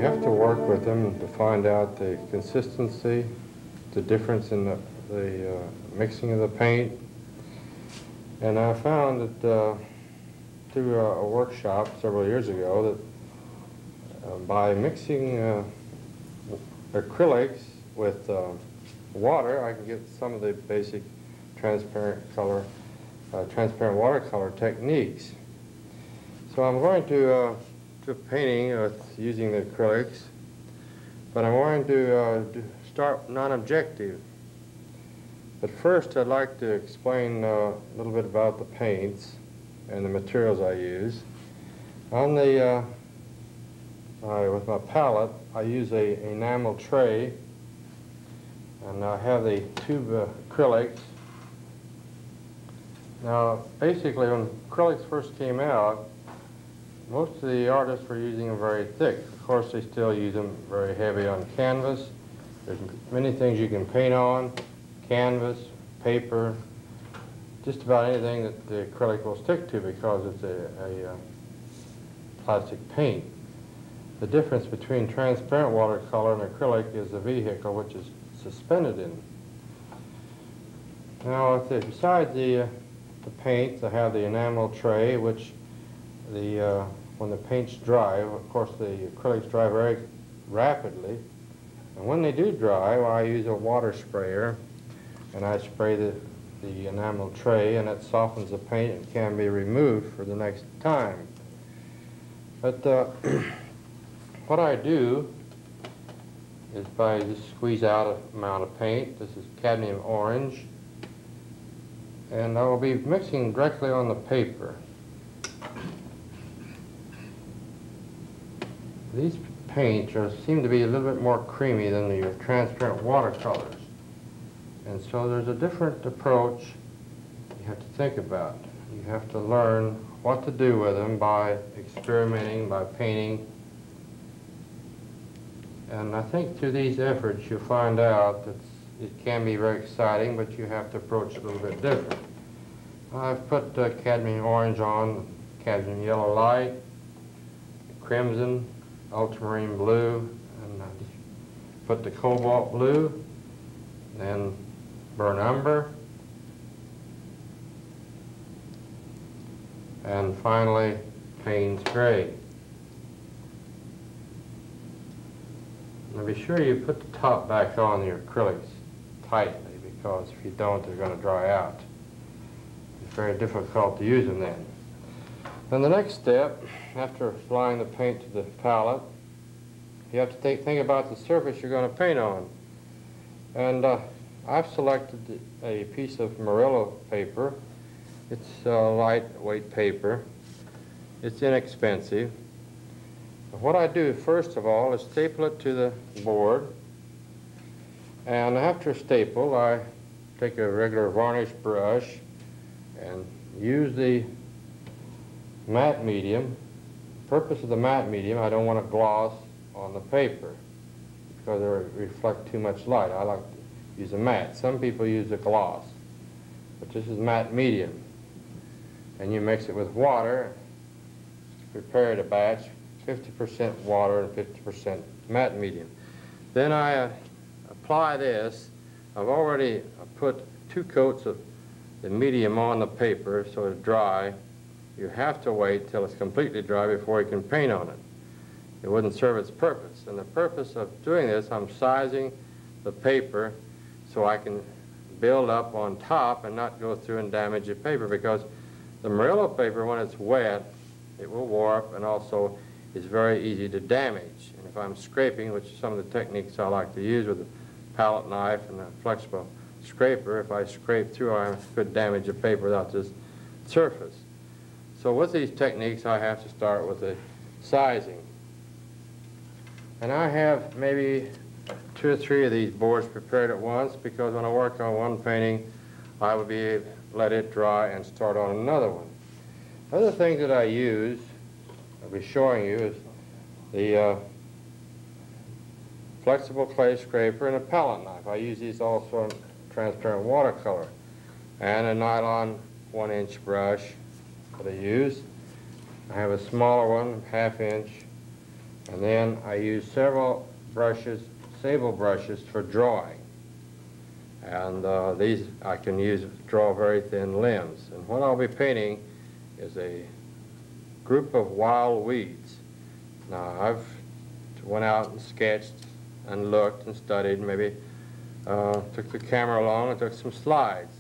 have to work with them to find out the consistency, the difference in the mixing of the paint. And I found that through a workshop several years ago that by mixing acrylics with water, I can get some of the basic transparent watercolor techniques. So I'm going to do painting using the acrylics, but I'm going to start non-objective. But first I'd like to explain a little bit about the paints and the materials I use. On the with my palette, I use a enamel tray, and I have the tube acrylics. Now, basically, when acrylics first came out, most of the artists were using them very thick. Of course, they still use them very heavy on canvas. There's many things you can paint on: canvas, paper, just about anything that the acrylic will stick to because it's a plastic paint. The difference between transparent watercolor and acrylic is the vehicle which is suspended in. Now, besides the paints, I have the enamel tray, which when the paints dry, of course the acrylics dry very rapidly, and when they do dry, well, I use a water sprayer, and I spray the enamel tray, and that softens the paint and can be removed for the next time. But what I do is by just squeeze out an amount of paint. This is cadmium orange, and I will be mixing directly on the paper. These paints seem to be a little bit more creamy than your transparent watercolors, and so there's a different approach you have to think about. You have to learn what to do with them by experimenting, by painting. And I think through these efforts you'll find out that it can be very exciting, but you have to approach it a little bit different. I've put cadmium orange on, cadmium yellow light, crimson, ultramarine blue, and I put the cobalt blue, then burnt umber, and finally Payne's gray. Now be sure you put the top back on your acrylics tightly, because if you don't, they're going to dry out. It's very difficult to use them then. Then the next step, after applying the paint to the palette, you have to think about the surface you're going to paint on. And I've selected a piece of Murillo paper. It's lightweight paper. It's inexpensive. What I do first of all is staple it to the board, and after staple I take a regular varnish brush and use the matte medium. The purpose of the matte medium, I don't want a gloss on the paper because it will reflect too much light. I like to use a matte. Some people use a gloss, but this is matte medium. And you mix it with water, prepare a batch, 50% water and 50% matte medium. Then I apply this. I've already put 2 coats of the medium on the paper so it's dry. You have to wait till it's completely dry before you can paint on it. It wouldn't serve its purpose. And the purpose of doing this, I'm sizing the paper so I can build up on top and not go through and damage the paper, because the Murillo paper, when it's wet, it will warp and also is very easy to damage. And if I'm scraping, which is some of the techniques I like to use with a palette knife and a flexible scraper, if I scrape through, I could damage the paper without this surface. So with these techniques, I have to start with the sizing. And I have maybe 2 or 3 of these boards prepared at once, because when I work on one painting, I would be able to let it dry and start on another one. Other things that I use, I'll be showing you, is the flexible clay scraper and a palette knife. I use these also in transparent watercolor. And a nylon 1-inch brush that I use. I have a smaller one, 1/2 inch, And then I use several brushes, sable brushes, for drawing. And these I can use, draw very thin limbs. And what I'll be painting is a group of wild weeds. Now I've went out and sketched and looked and studied, maybe took the camera along and took some slides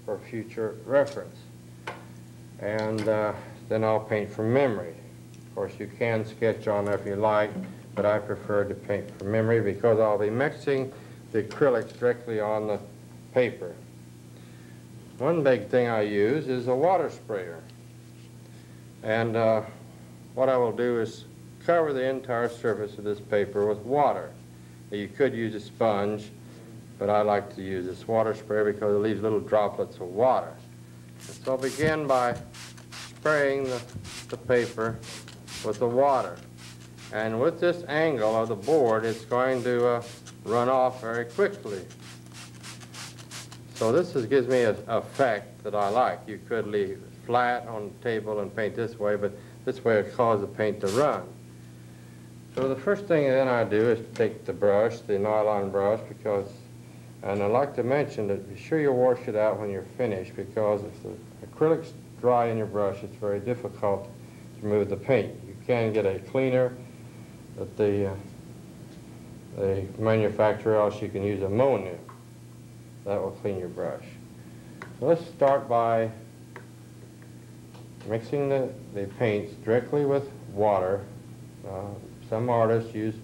for future reference. And then I'll paint from memory. Of course, you can sketch on if you like, but I prefer to paint from memory because I'll be mixing the acrylics directly on the paper. One big thing I use is a water sprayer. And what I will do is cover the entire surface of this paper with water. Now, you could use a sponge, but I like to use this water sprayer because it leaves little droplets of water. And so I'll begin by spraying the paper with the water. And with this angle of the board, it's going to run off very quickly. So this gives me an effect that I like. You could leave it flat on the table and paint this way, but this way it causes the paint to run. So the first thing then I do is take the brush, the nylon brush, and I like to mention that be sure you wash it out when you're finished, because if the acrylic's dry in your brush, it's very difficult to remove the paint. You can get a cleaner that the manufacturer, else you can use ammonia. That will clean your brush. So let's start by mixing the paints directly with water. Some artists use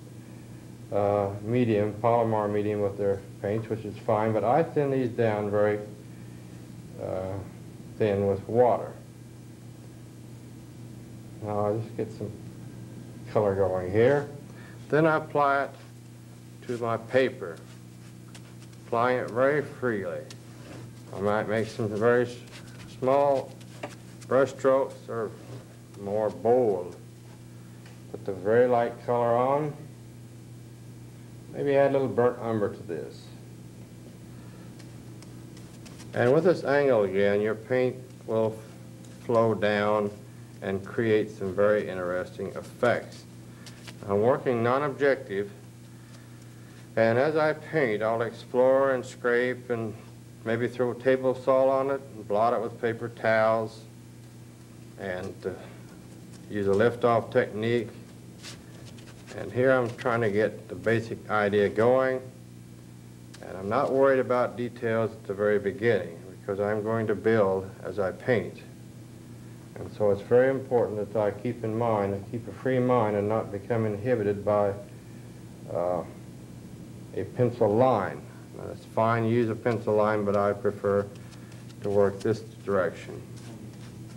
medium, polymer medium with their paints, which is fine, but I thin these down very thin with water. Now I'll just get some color going here. Then I apply it to my paper, applying it very freely. I might make some very small brush strokes or more bold. Put the very light color on. Maybe add a little burnt umber to this. And with this angle again, your paint will flow down and create some very interesting effects. I'm working non-objective, and as I paint, I'll explore and scrape and maybe throw table salt on it and blot it with paper towels and use a lift-off technique. And here I'm trying to get the basic idea going, and I'm not worried about details at the very beginning because I'm going to build as I paint. And so it's very important that I keep in mind and keep a free mind and not become inhibited by a pencil line. Now, it's fine to use a pencil line, but I prefer to work this direction.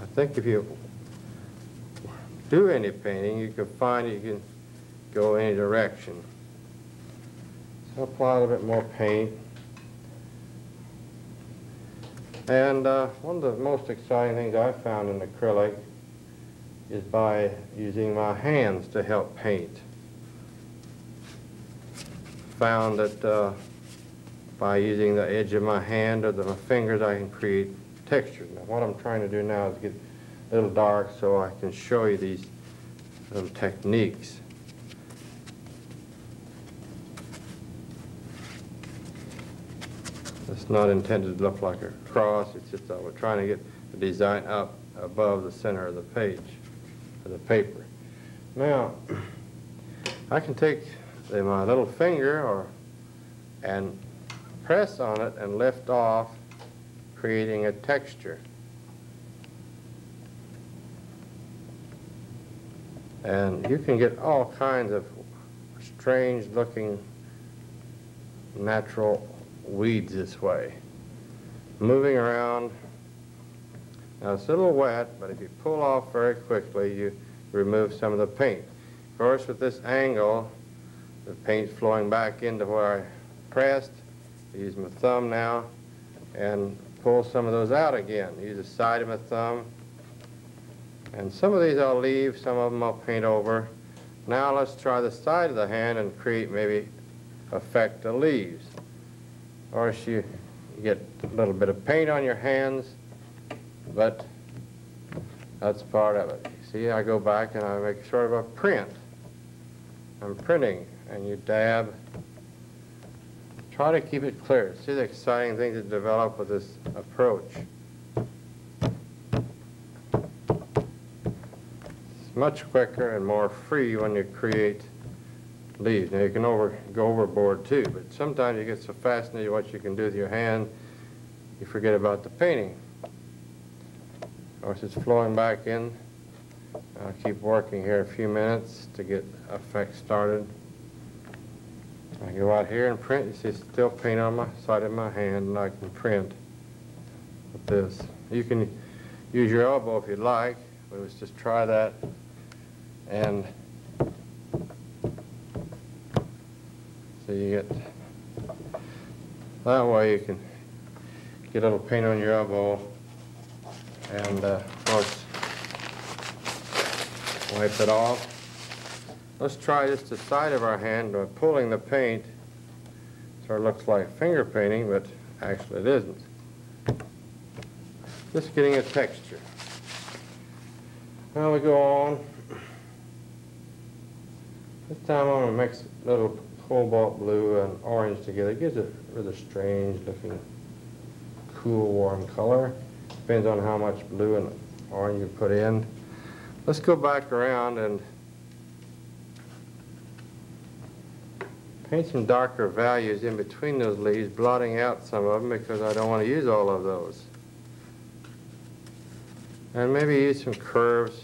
I think if you do any painting, you can find you can go any direction. So apply a little bit more paint. And one of the most exciting things I've found in acrylic is by using my hands to help paint. Found that by using the edge of my hand or my fingers, I can create texture. Now, what I'm trying to do now is get a little dark so I can show you these little techniques. It's not intended to look like a cross. It's just we're trying to get the design up above the center of the page, of the paper. Now, I can take my little finger and press on it and lift off, creating a texture. And you can get all kinds of strange looking natural weeds this way, moving around. Now it's a little wet, but if you pull off very quickly, you remove some of the paint. Of course, with this angle, the paint's flowing back into where I pressed. I use my thumb now and pull some of those out again. Use the side of my thumb. And some of these I'll leave, some of them I'll paint over. Now let's try the side of the hand and create maybe effect the leaves. Of course, you get a little bit of paint on your hands, but that's part of it. See, I go back and I make sort of a print. I'm printing, and you dab. Try to keep it clear. See the exciting thing to develop with this approach. It's much quicker and more free when you create leaves. Now you can go overboard too, but sometimes you get so fascinated with what you can do with your hand, you forget about the painting. Of course, it's flowing back in. I'll keep working here a few minutes to get effect started. I go out here and print. You see still paint on my side of my hand, and I can print with this. You can use your elbow if you'd like, but let's just try that. And so you get, that way you can get a little paint on your elbow, and of course wipe it off. Let's try just the side of our hand by pulling the paint so it looks like finger painting, but actually it isn't. Just getting a texture. Now we go on. This time I'm going to mix a little cobalt blue and orange together. It gives it a rather strange looking, cool, warm color. Depends on how much blue and orange you put in. Let's go back around and paint some darker values in between those leaves, blotting out some of them because I don't want to use all of those. And maybe use some curves,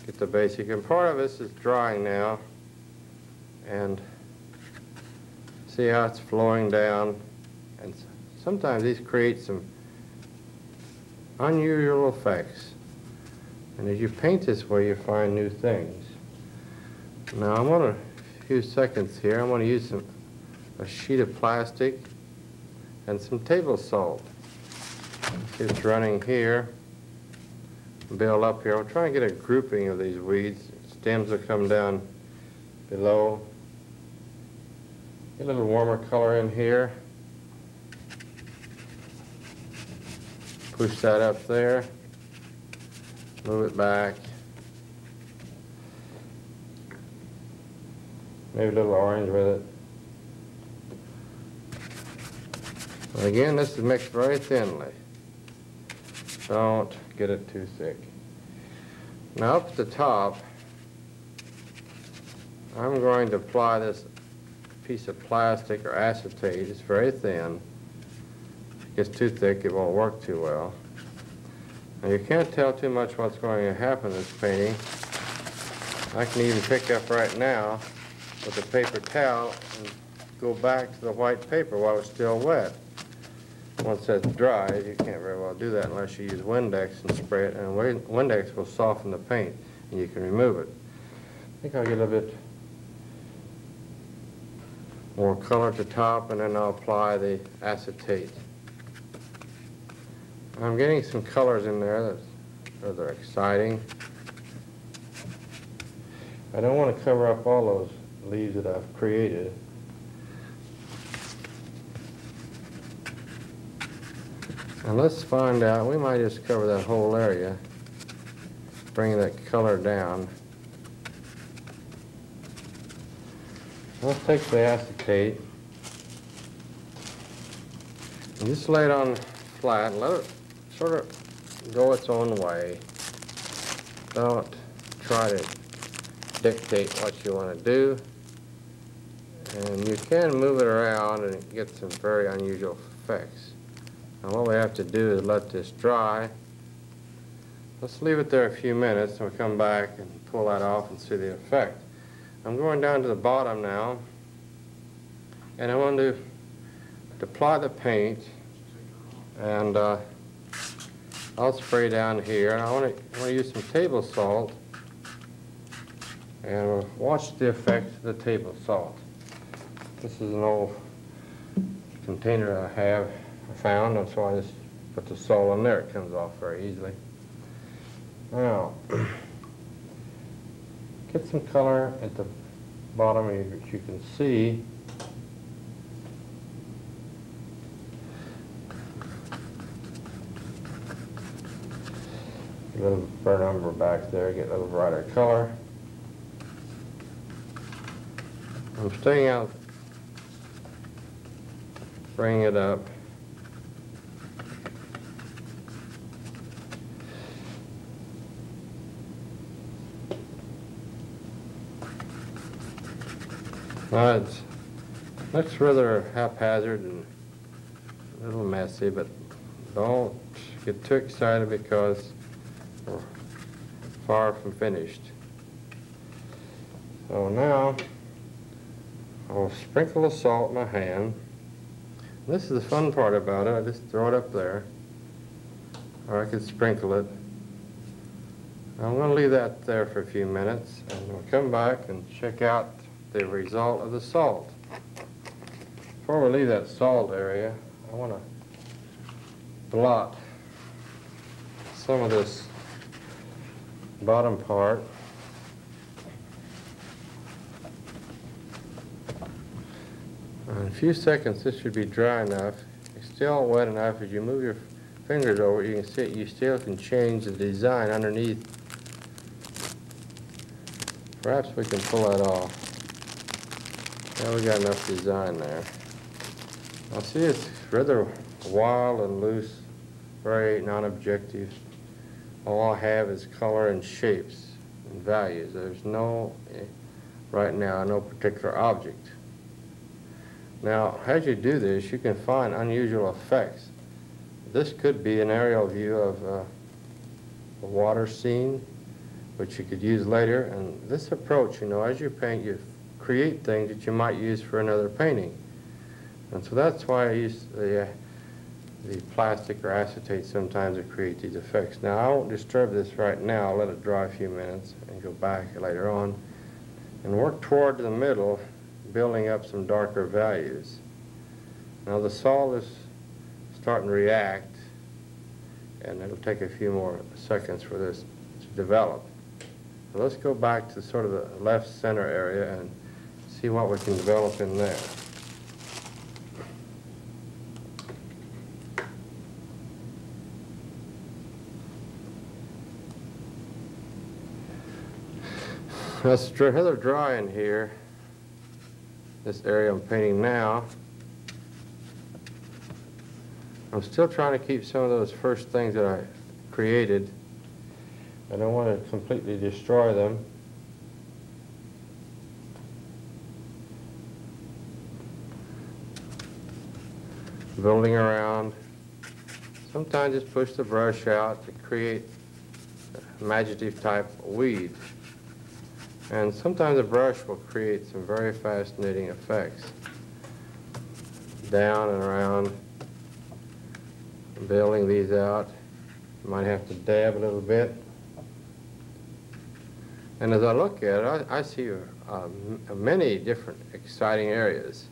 get the basic. And part of this is drying now. And see how it's flowing down. And sometimes these create some unusual effects. And as you paint this way, you find new things. Now I'm going to, a few seconds here, I'm going to use a sheet of plastic and some table salt. See it's running here, build up here. I'm trying to get a grouping of these weeds. Stems will come down below. Get a little warmer color in here. Push that up there. Move it back. Maybe a little orange with it. And again, this is mixed very thinly. Don't get it too thick. Now up at the top, I'm going to apply this piece of plastic or acetate. It's very thin. If it gets too thick, it won't work too well. Now you can't tell too much what's going to happen in this painting. I can even pick up right now with a paper towel and go back to the white paper while it's still wet. Once that's dried, you can't very well do that unless you use Windex and spray it, and Windex will soften the paint and you can remove it. I think I'll get a little bit more color at the top, and then I'll apply the acetate. I'm getting some colors in there that's rather exciting. I don't want to cover up all those leaves that I've created. And let's find out, we might just cover that whole area, bring that color down. Let's take the acetate and just lay it on flat and let it sort of go its own way. Don't try to dictate what you want to do. And you can move it around and get some very unusual effects. Now what we have to do is let this dry. Let's leave it there a few minutes and we'll come back and pull that off and see the effect. I'm going down to the bottom now, and I want to apply the paint, and I'll spray down here. I want to use some table salt, and we'll watch the effect of the table salt. This is an old container I found, and so I just put the salt in there. It comes off very easily. Now, get some color at the bottom, which you can see. A little burnt umber back there, get a little brighter color. I'm staying out, bring it up. It looks rather haphazard and a little messy, but don't get too excited because we're far from finished. So now I'll sprinkle the salt in my hand. This is the fun part about it. I just throw it up there, or I could sprinkle it. I'm going to leave that there for a few minutes, and we'll come back and check out the result of the salt. Before we leave that salt area, I want to blot some of this bottom part. In a few seconds this should be dry enough. It's still wet enough. As you move your fingers over, you can see you still can change the design underneath. Perhaps we can pull that off. Now we got enough design there. Now see, it's rather wild and loose, very non-objective. All I have is color and shapes and values. There's no, right now, no particular object. Now, as you do this, you can find unusual effects. This could be an aerial view of a water scene, which you could use later. And this approach, you know, as you paint, you create things that you might use for another painting. And so that's why I use the plastic or acetate sometimes to create these effects. Now, I won't disturb this right now. I'll let it dry a few minutes and go back later on and work toward the middle, building up some darker values. Now the salt is starting to react, and it'll take a few more seconds for this to develop. So let's go back to sort of the left center area and see what we can develop in there. It's rather dry in here, this area I'm painting now. I'm still trying to keep some of those first things that I created. I don't want to completely destroy them. Building around. Sometimes just push the brush out to create imaginative type weed. And sometimes the brush will create some very fascinating effects. Down and around, building these out. You might have to dab a little bit. And as I look at it, I see many different exciting areas.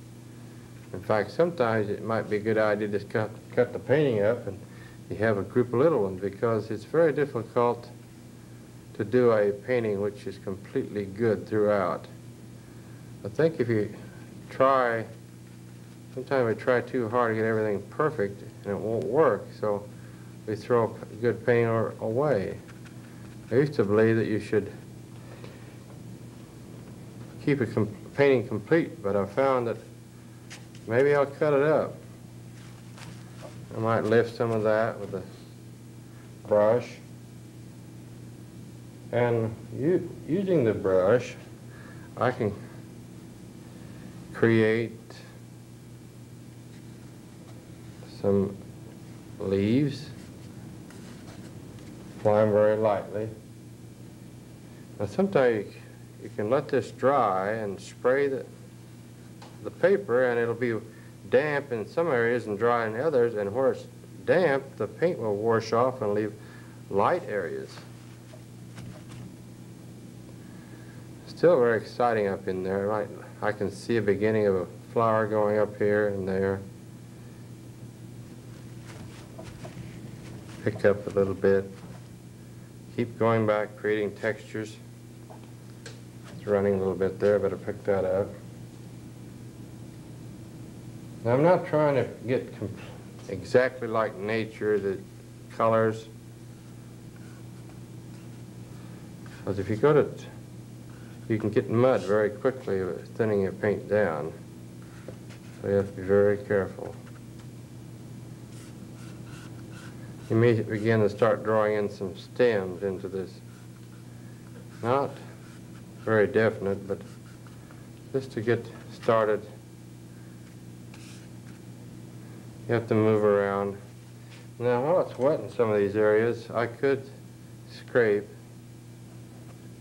In fact, sometimes it might be a good idea to just cut the painting up and you have a group of little ones, because it's very difficult to do a painting which is completely good throughout. I think if you try, sometimes we try too hard to get everything perfect and it won't work, so we throw a good painting away. I used to believe that you should keep a painting complete, but I found that maybe I'll cut it up. I might lift some of that with a brush. And using the brush, I can create some leaves, apply them very lightly. Now sometimes you can let this dry and spray the paper, and it'll be damp in some areas and dry in others, and where it's damp, the paint will wash off and leave light areas. Still very exciting up in there. I can see a beginning of a flower going up here and there. Pick up a little bit. Keep going back, creating textures. It's running a little bit there, better pick that up. Now I'm not trying to get exactly like nature, the colors. Because if you go to You can get mud very quickly with thinning your paint down. So you have to be very careful. You may begin to start drawing in some stems into this. Not very definite, but just to get started, you have to move around. Now, while it's wet in some of these areas, I could scrape.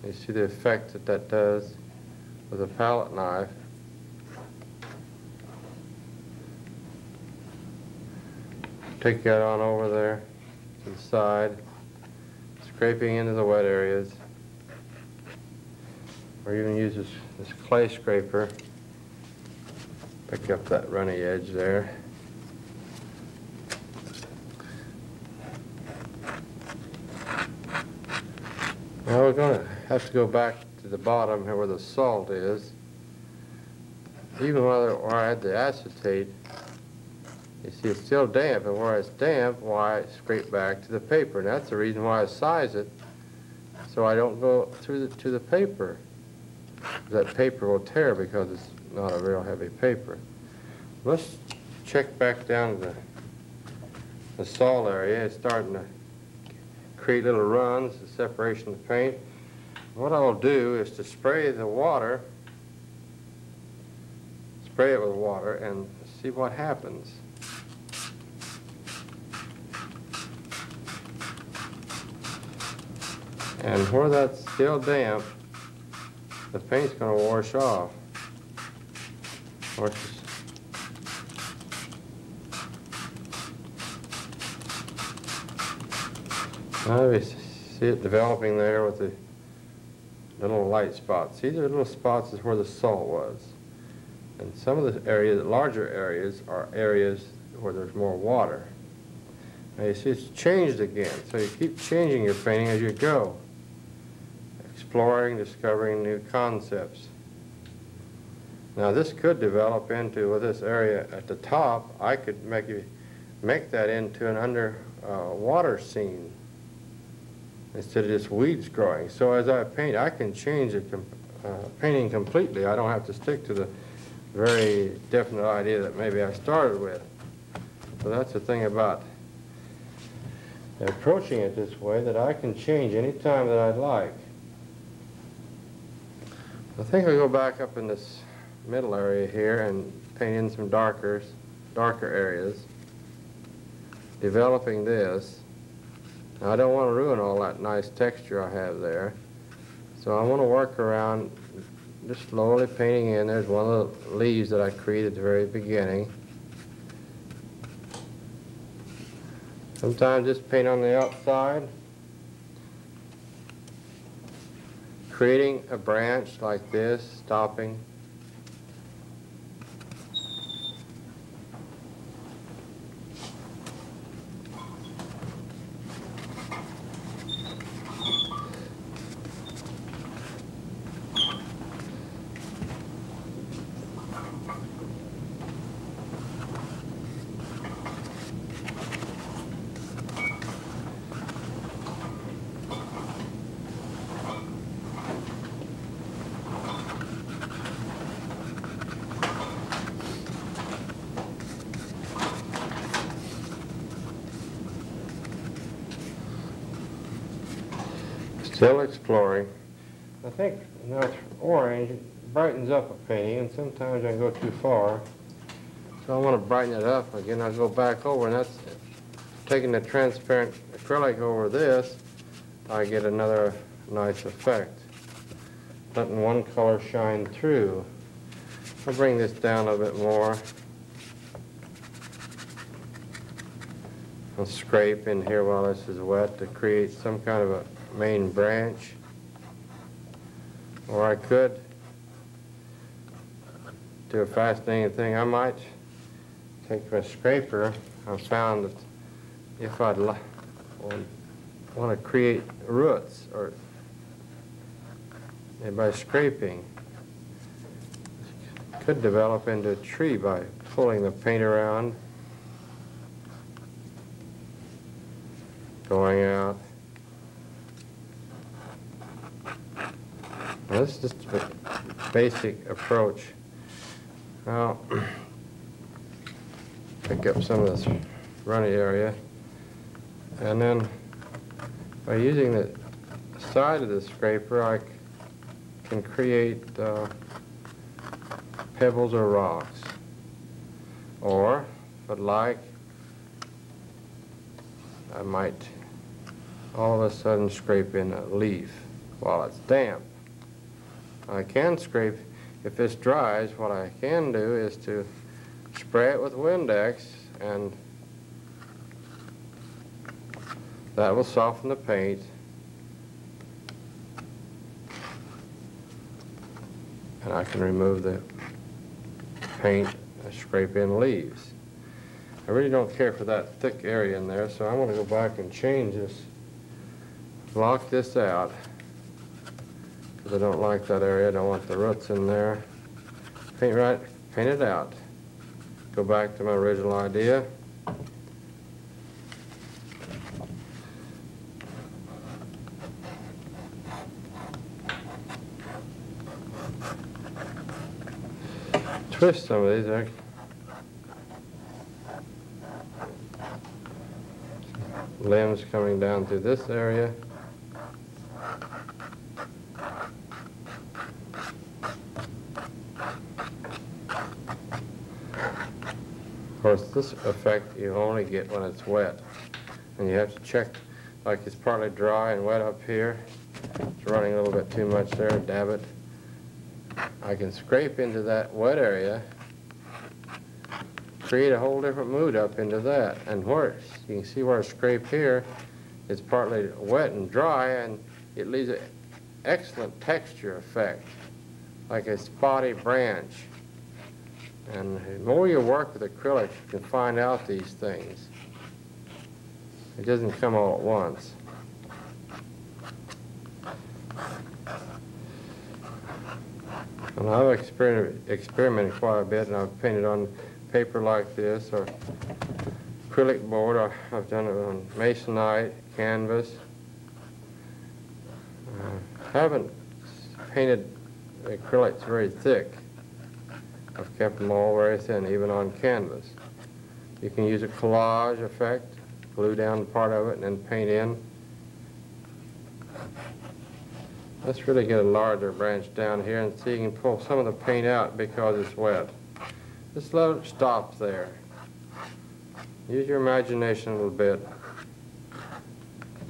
You see the effect that that does with a palette knife. Take that on over there to the side, scraping into the wet areas. Or even use this clay scraper. Pick up that runny edge there. Now we're going to have to go back to the bottom here where the salt is. Even where I had the acetate, you see it's still damp, and where it's damp, why I scrape back to the paper. And that's the reason why I size it, so I don't go through to the paper. That paper will tear because it's not a real heavy paper. Let's check back down to the salt area. It's starting to create little runs, the separation of the paint. What I'll do is to spray the water, spray it with water, and see what happens. And where that's still damp, the paint's going to wash off. Now we see it developing there with the little light spots. These are little spots is where the salt was. And some of the areas, larger areas, are areas where there's more water. Now you see it's changed again, so you keep changing your painting as you go. Exploring, discovering new concepts. Now this could develop into, with this area at the top, I could make that into an underwater scene instead of just weeds growing. So as I paint, I can change the painting completely. I don't have to stick to the very definite idea that maybe I started with. So that's the thing about approaching it this way, that I can change any time that I'd like. I think I'll go back up in this middle area here and paint in some darker areas, developing this. Now, I don't want to ruin all that nice texture I have there, so I want to work around just slowly painting in. There's one of the leaves that I created at the very beginning. Sometimes just paint on the outside, creating a branch like this, stopping. Still exploring. I think now it's orange, it brightens up a painting, and sometimes I go too far. So I want to brighten it up again. I'll go back over, and that's taking the transparent acrylic over this, I get another nice effect. Letting one color shine through. I'll bring this down a bit more. I'll scrape in here while this is wet to create some kind of a main branch. Or I could do a fascinating thing. I might take my scraper. I found that if I'd want to create roots, or by scraping, could develop into a tree by pulling the paint around, going out. This is just a basic approach. Now, pick up some of this runny area, and then by using the side of the scraper, I can create pebbles or rocks. Or, if I'd like, I might all of a sudden scrape in a leaf while it's damp. I can scrape, if this dries, what I can do is to spray it with Windex, and that will soften the paint. And I can remove the paint and scrape in leaves. I really don't care for that thick area in there, so I'm going to go back and change this, block this out, because I don't like that area. I don't want the roots in there. Paint it out. Go back to my original idea. Twist some of these. Limbs coming down through this area. Of course, this effect you only get when it's wet. And you have to check, like it's partly dry and wet up here. It's running a little bit too much there, dab it. I can scrape into that wet area, create a whole different mood up into that. And where you can see where I scrape here, it's partly wet and dry, and it leaves an excellent texture effect, like a spotty branch. And the more you work with acrylics, you can find out these things. It doesn't come all at once. And I've experimented quite a bit, and I've painted on paper like this, or acrylic board, or I've done it on masonite, canvas. I haven't painted acrylics very thick. I've kept them all very thin, even on canvas. You can use a collage effect, glue down part of it, and then paint in. Let's really get a larger branch down here and see you can pull some of the paint out because it's wet. Just let it stop there. Use your imagination a little bit.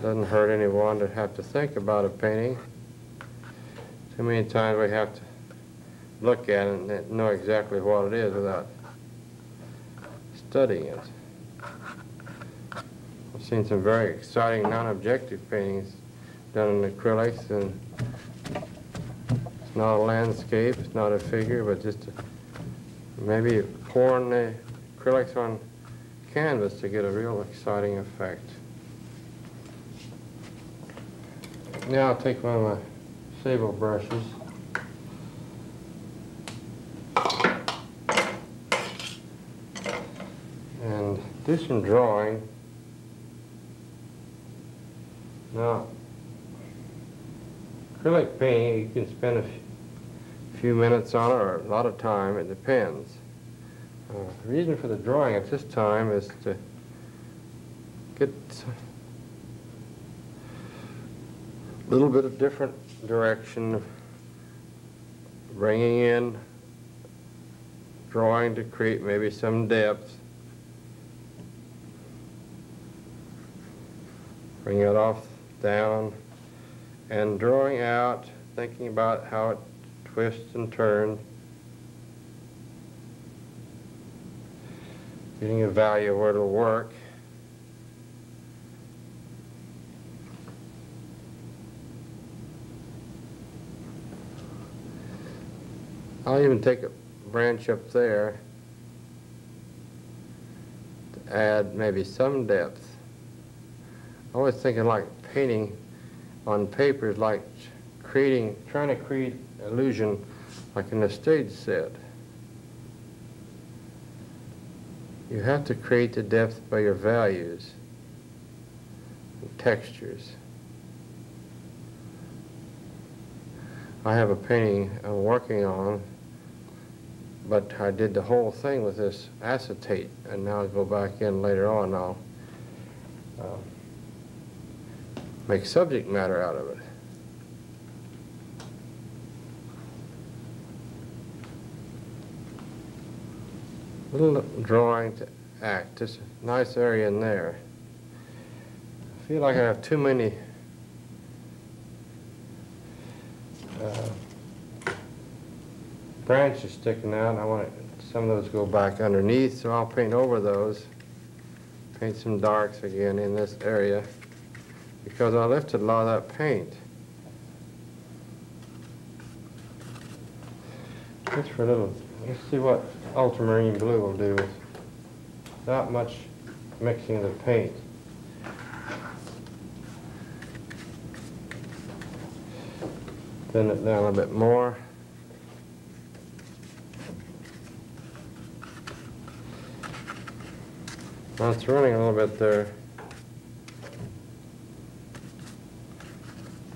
Doesn't hurt anyone to have to think about a painting. Too many times we have to look at it and know exactly what it is without studying it. I've seen some very exciting non-objective paintings done in acrylics, and it's not a landscape, it's not a figure, but just maybe pouring the acrylics on canvas to get a real exciting effect. Now I'll take one of my sable brushes and do some drawing. Now, acrylic painting, you can spend a few minutes on it, or a lot of time, it depends. The reason for the drawing at this time is to get a little bit of different direction, bringing in, drawing to create maybe some depth. Bring it off down, and drawing out, thinking about how it twists and turns, getting a value of where it'll work. I'll even take a branch up there to add maybe some depth. I was thinking like painting on paper is like trying to create illusion like in a stage set. You have to create the depth by your values and textures. I have a painting I'm working on, but I did the whole thing with this acetate, and now I'll go back in later on and I'll make subject matter out of it. A little drawing to act, just a nice area in there. I feel like I have too many branches sticking out. I want some of those go back underneath, so I'll paint over those. Paint some darks again in this area because I lifted a lot of that paint. Just for a little, let's see what ultramarine blue will do without much mixing of the paint. Thin it down a bit more. Now it's running a little bit there.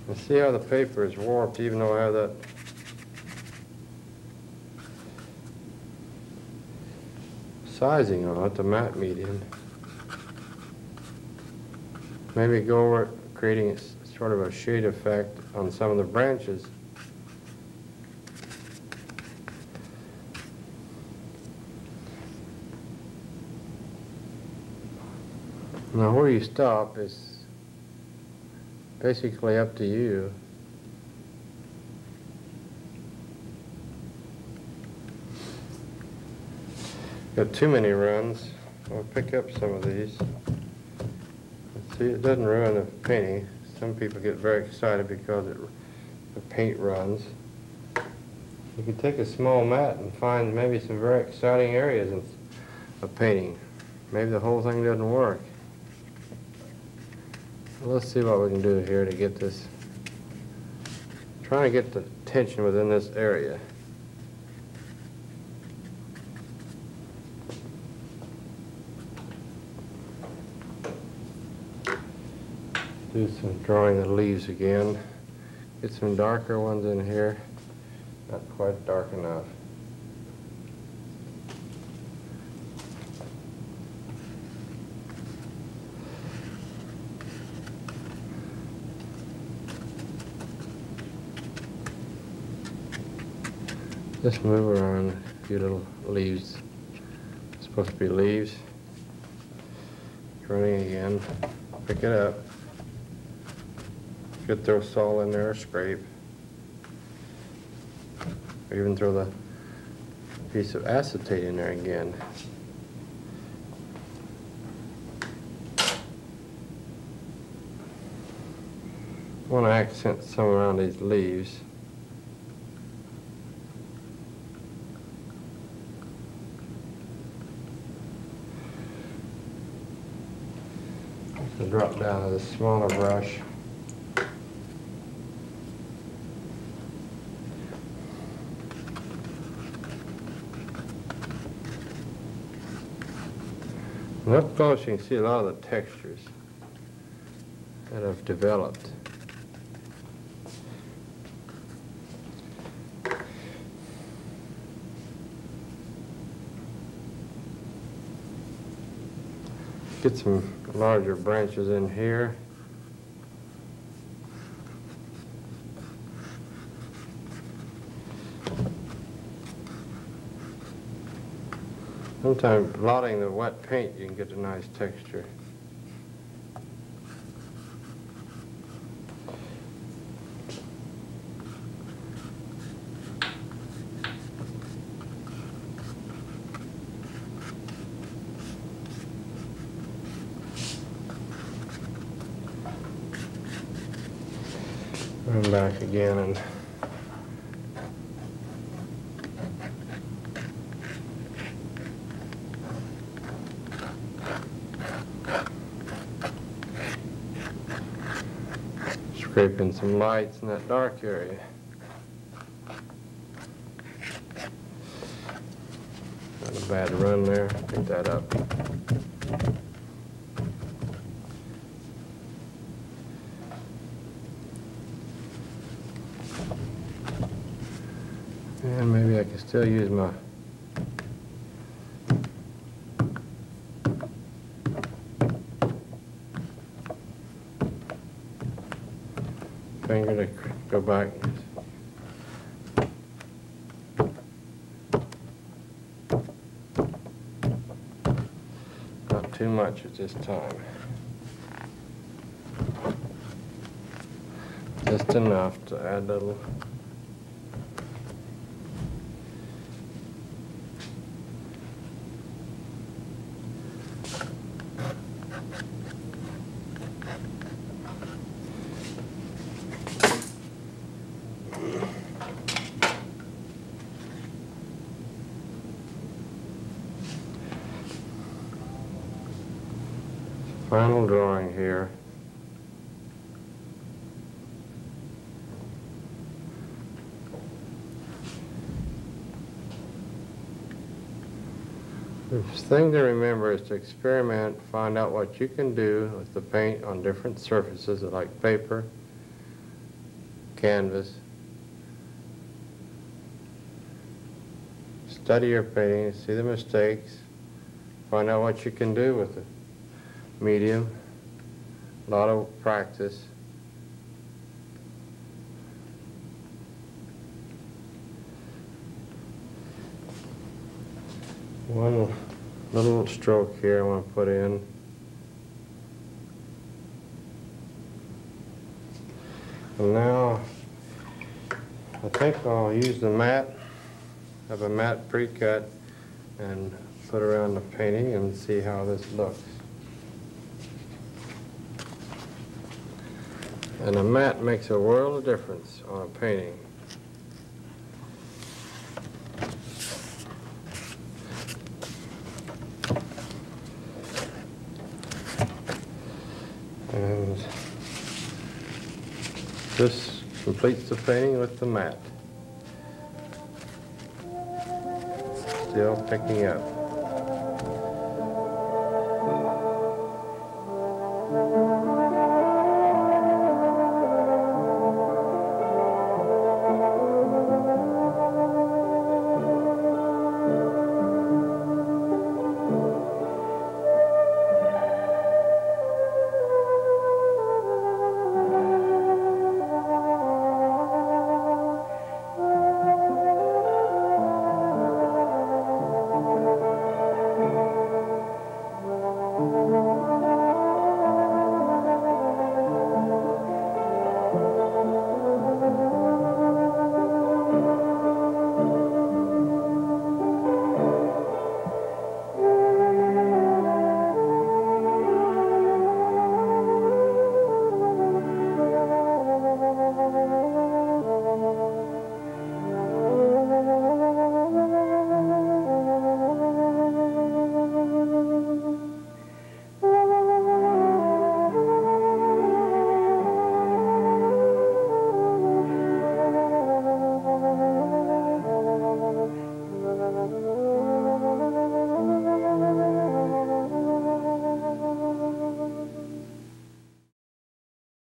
And see how the paper is warped even though I have that sizing on it, the matte medium. Maybe go over creating sort of a shade effect on some of the branches. Now where you stop is basically up to you. Got too many runs. I'll pick up some of these. See, it doesn't ruin the painting. Some people get very excited because the paint runs. You can take a small mat and find maybe some very exciting areas of painting. Maybe the whole thing doesn't work. Well, let's see what we can do here to get this. Trying to get the tension within this area. Do some drawing the leaves again. Get some darker ones in here. Not quite dark enough. Just move around a few little leaves. It's supposed to be leaves. Running again. Pick it up. Could throw salt in there or scrape. Or even throw the piece of acetate in there again. I want to accent some around these leaves. So drop down to the smaller brush. And up close you can see a lot of the textures that have developed. Get some larger branches in here. Sometimes blotting the wet paint you can get a nice texture. Run back again and scraping some lights in that dark area. Not a bad run there. Pick that up. And maybe I can still use my finger to go back. Not too much at this time. Just enough to add a little. Final drawing here. The thing to remember is to experiment, find out what you can do with the paint on different surfaces like paper, canvas. Study your painting, see the mistakes, find out what you can do with it. Medium, a lot of practice. One little stroke here I want to put in. And now I think I'll use the mat, have a mat pre-cut, and put around the painting and see how this looks. And a mat makes a world of difference on a painting. And this completes the painting with the mat. Still picking up.